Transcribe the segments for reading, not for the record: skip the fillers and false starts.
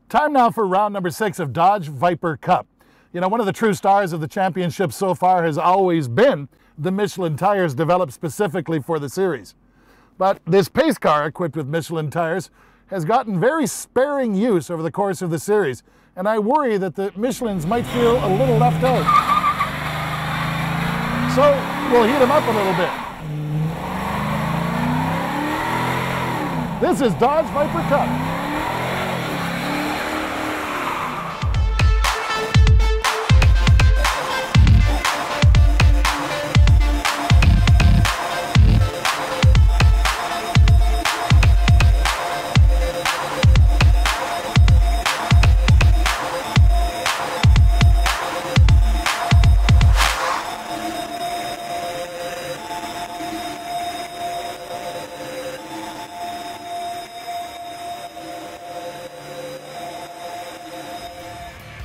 Time now for round number 6 of Dodge Viper Cup. You know, one of the true stars of the championship so far has always been the Michelin tires developed specifically for the series. But this pace car equipped with Michelin tires has gotten very sparing use over the course of the series, and I worry that the Michelins might feel a little left out. So we'll heat them up a little bit. This is Dodge Viper Cup.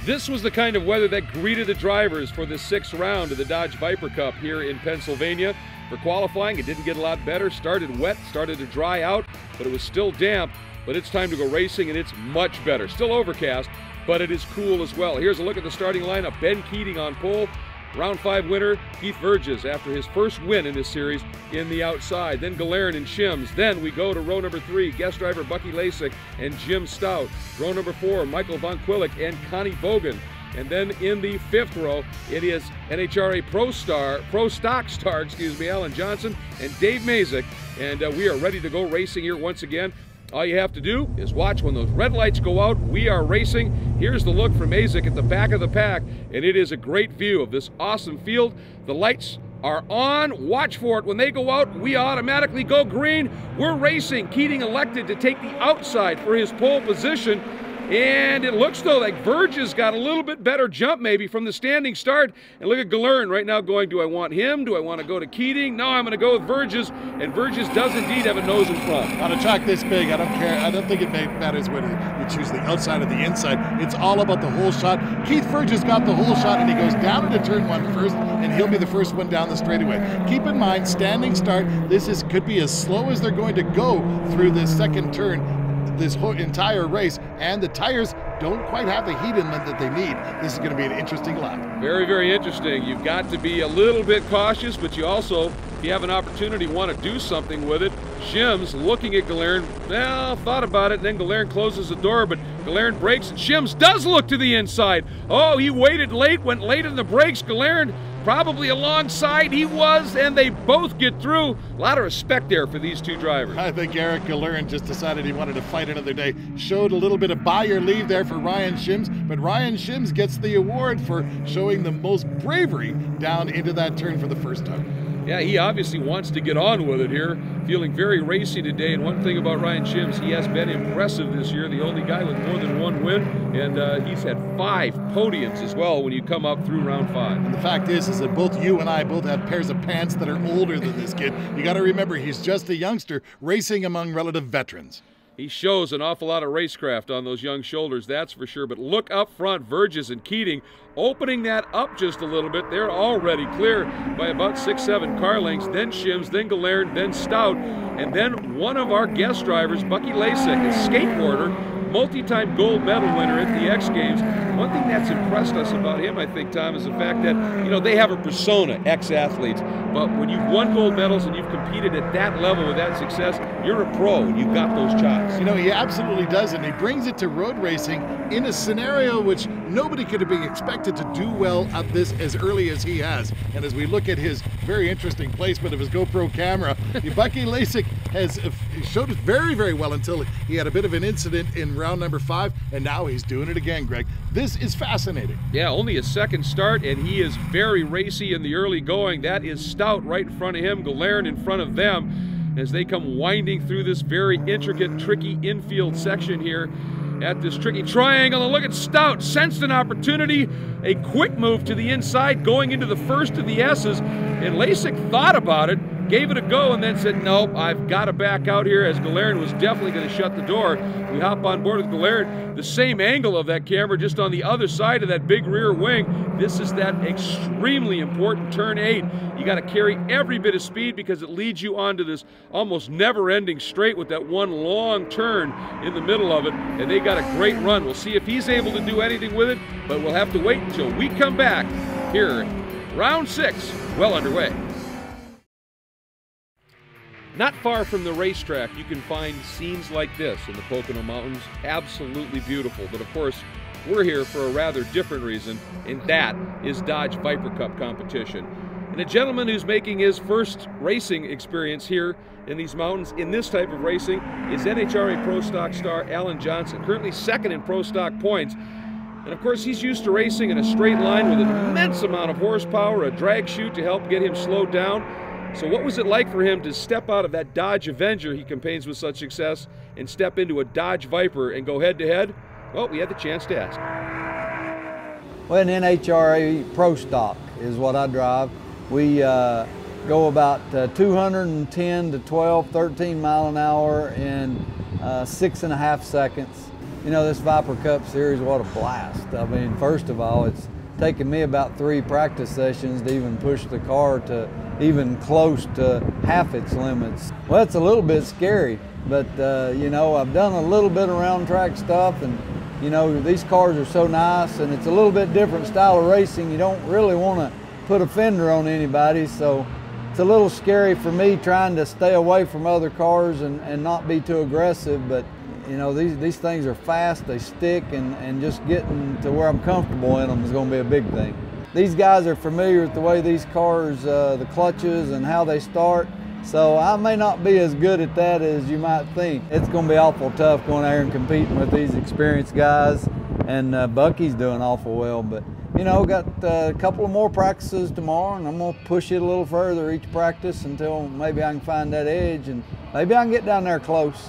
This was the kind of weather that greeted the drivers for the 6th round of the Dodge Viper Cup here in Pennsylvania. For qualifying, it didn't get a lot better. Started wet, started to dry out, but it was still damp. But it's time to go racing, and it's much better. Still overcast, but it is cool as well. Here's a look at the starting lineup. Ben Keating on pole. Round 5 winner, Keith Verges, after his first win in this series in the outside. Then Gillerin and Shims. Then we go to row number 3, guest driver Bucky Lasik and Jim Stout. Row number 4, Michael Von Quillick and Connie Bogan. And then in the 5th row, it is NHRA Pro Stock star, Alan Johnson and Dave Mazik. And we are ready to go racing here once again. All you have to do is watch when those red lights go out. We are racing. Here's the look from Mazik at the back of the pack, and it is a great view of this awesome field. The lights are on. Watch for it. When they go out, we automatically go green. We're racing. Keating elected to take the outside for his pole position. And it looks, though, like Verges got a little bit better jump maybe from the standing start. And look at Gillerin right now going, do I want him? Do I want to go to Keating? No, I'm going to go with Verges. And Verges does indeed have a nose in front. On a track this big, I don't care. I don't think it matters whether you choose the outside or the inside. It's all about the whole shot. Keith Verges got the whole shot, and he goes down into turn 1 first, and he'll be the first one down the straightaway. Keep in mind, standing start, this could be as slow as they're going to go through this second turn this whole entire race, and the tires don't quite have the heat in them that they need. This is going to be an interesting lap. Very, very interesting. You've got to be a little bit cautious, but you also, if you have an opportunity, want to do something with it. Shims looking at Gillerin, well, thought about it, and then Gillerin closes the door, but Gillerin brakes, and Shims does look to the inside. Oh, he waited late, went late in the brakes. Gillerin probably alongside, he was, and they both get through. A lot of respect there for these two drivers. I think Eric Gillerin just decided he wanted to fight another day. Showed a little bit of buy or leave there for Ryan Shims, but Ryan Shims gets the award for showing the most bravery down into that turn for the first time. Yeah, he obviously wants to get on with it here. Feeling very racy today, and one thing about Ryan Shims, he has been impressive this year. The only guy with more than 1 win, and he's had 5 podiums as well when you come up through round 5. And the fact is that both you and I both have pairs of pants that are older than this kid. You got to remember, he's just a youngster racing among relative veterans. He shows an awful lot of racecraft on those young shoulders, that's for sure. But look up front, Verges and Keating opening that up just a little bit. They're already clear by about 6-7 car lengths. Then Shims, then Gillerin, then Stout, and then one of our guest drivers, Bucky Lasik, a skateboarder, multi-time gold medal winner at the X Games. One thing that's impressed us about him, I think, Tom, is the fact that, you know, they have a persona, ex-athletes, but when you've won gold medals and you've competed at that level with that success, you're a pro and you've got those chops. You know, he absolutely does, and he brings it to road racing in a scenario which nobody could have been expected to do well at this as early as he has. And as we look at his very interesting placement of his GoPro camera, Bucky Lasik has showed it very, very well until he had a bit of an incident in round number 5, and now he's doing it again, Greg. This is fascinating. Yeah, only a second start, and he is very racy in the early going. That is Stout right in front of him, Gillerin in front of them, as they come winding through this very intricate, tricky infield section here at this tricky triangle. And look at Stout, sensed an opportunity, a quick move to the inside, going into the first of the S's, and Lasik thought about it, gave it a go and then said, nope, I've got to back out here, as Galern was definitely going to shut the door. We hop on board with Galern, the same angle of that camera, just on the other side of that big rear wing. This is that extremely important turn 8. You got to carry every bit of speed because it leads you onto this almost never-ending straight with that one long turn in the middle of it, and they got a great run. We'll see if he's able to do anything with it, but we'll have to wait until we come back here. Round 6, well underway. Not far from the racetrack, you can find scenes like this in the Pocono Mountains. Absolutely beautiful, but of course, we're here for a rather different reason, and that is Dodge Viper Cup competition. And a gentleman who's making his first racing experience here in these mountains in this type of racing is NHRA Pro Stock star Alan Johnson, currently second in Pro Stock points. And of course, he's used to racing in a straight line with an immense amount of horsepower, a drag chute to help get him slowed down. So what was it like for him to step out of that Dodge Avenger he campaigns with such success and step into a Dodge Viper and go head-to-head? Well, we had the chance to ask. Well, an NHRA Pro Stock is what I drive. We go about 210 to 12, 13 mile an hour in 6.5 seconds. You know, this Viper Cup series, what a blast. I mean, first of all, it's taken me about 3 practice sessions to even push the car to even close to half its limits. Well, it's a little bit scary, but you know, I've done a little bit of round track stuff, and you know, these cars are so nice, and it's a little bit different style of racing. You don't really want to put a fender on anybody, so it's a little scary for me trying to stay away from other cars and not be too aggressive, but you know, these things are fast, they stick, and just getting to where I'm comfortable in them is going to be a big thing. These guys are familiar with the way these cars, the clutches and how they start, so I may not be as good at that as you might think. It's going to be awful tough going out there and competing with these experienced guys, and Bucky's doing awful well, but you know, got a couple of more practices tomorrow, and I'm going to push it a little further each practice until maybe I can find that edge, and maybe I can get down there close.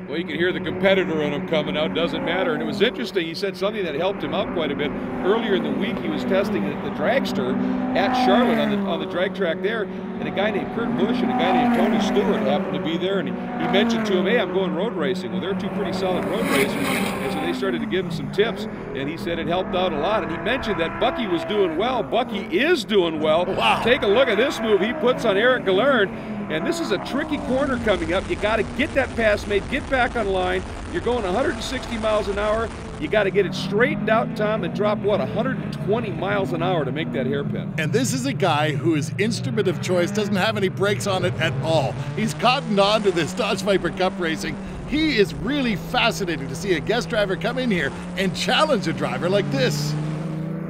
Well, you can hear the competitor in him coming out, doesn't matter. And it was interesting, he said something that helped him out quite a bit. Earlier in the week, he was testing the dragster at Charlotte on the drag track there, and a guy named Kurt Busch and a guy named Tony Stewart happened to be there, and he mentioned to him, hey, I'm going road racing. Well, they're 2 pretty solid road racers, and so they started to give him some tips, and he said it helped out a lot. And he mentioned that Bucky was doing well. Bucky is doing well. Wow. Take a look at this move he puts on Eric Galern. And this is a tricky corner coming up. You got to get that pass made, get back on line. You're going 160 miles an hour. You got to get it straightened out, Tom, and drop, what, 120 miles an hour to make that hairpin. And this is a guy whose instrument of choice doesn't have any brakes on it at all. He's cottoned on to this Dodge Viper Cup racing. He is really fascinating to see a guest driver come in here and challenge a driver like this.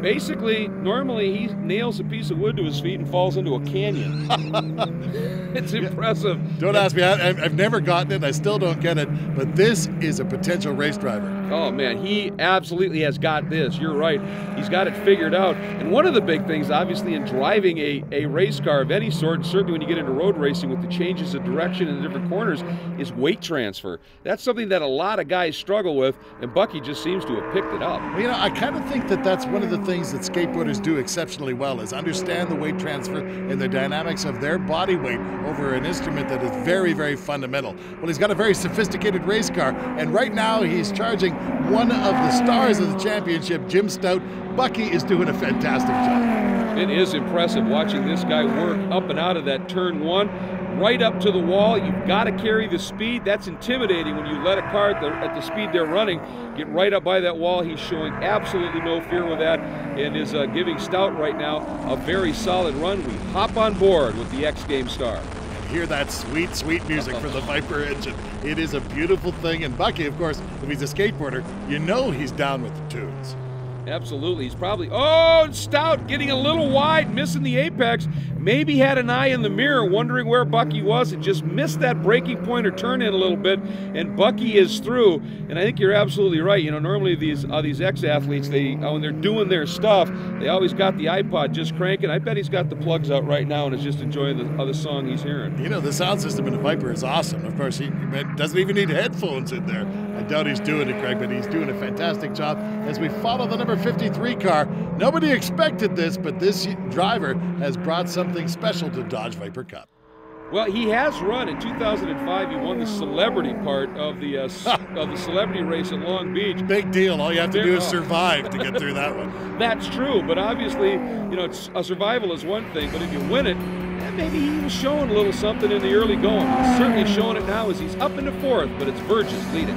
Basically, normally he nails a piece of wood to his feet and falls into a canyon. It's impressive. Don't ask me. I've never gotten it. I still don't get it. But this is a potential race driver. Oh, man, he absolutely has got this. You're right. He's got it figured out. And one of the big things, obviously, in driving a race car of any sort, and certainly when you get into road racing with the changes of direction in the different corners, is weight transfer. That's something that a lot of guys struggle with, and Bucky just seems to have picked it up. Well, you know, I kind of think that that's one of the things that skateboarders do exceptionally well, is understand the weight transfer and the dynamics of their body weight over an instrument that is very, very fundamental. Well, he's got a very sophisticated race car, and right now he's charging one of the stars of the championship, Jim Stout. Bucky is doing a fantastic job. It is impressive watching this guy work up and out of that turn 1, right up to the wall. You've got to carry the speed. That's intimidating when you let a car at the speed they're running get right up by that wall. He's showing absolutely no fear with that, and is giving Stout right now a very solid run. We hop on board with the X Games star. Hear that sweet, sweet music from the Viper engine. It is a beautiful thing, and Bucky, of course, if he's a skateboarder, you know he's down with the tunes. Absolutely. He's probably, oh, Stout getting a little wide, missing the apex. Maybe had an eye in the mirror wondering where Bucky was and just missed that braking point or turn in a little bit, and Bucky is through. And I think you're absolutely right. You know, normally these ex-athletes, when they're doing their stuff, they always got the iPod just cranking. I bet he's got the plugs out right now and is just enjoying the song he's hearing. You know, the sound system in the Viper is awesome. Of course, he doesn't even need headphones in there. I doubt he's doing it, Greg, but he's doing a fantastic job as we follow the number 53 car. Nobody expected this, but this driver has brought something special to Dodge Viper Cup. Well, he has run in 2005. He won the celebrity part of the celebrity race at Long Beach. Big deal. All you have to do is survive to get through that one. That's true, but obviously, a survival is one thing, but if you win it, maybe he was showing a little something in the early going. He's certainly showing it now as he's up into fourth, but it's Burgess leading.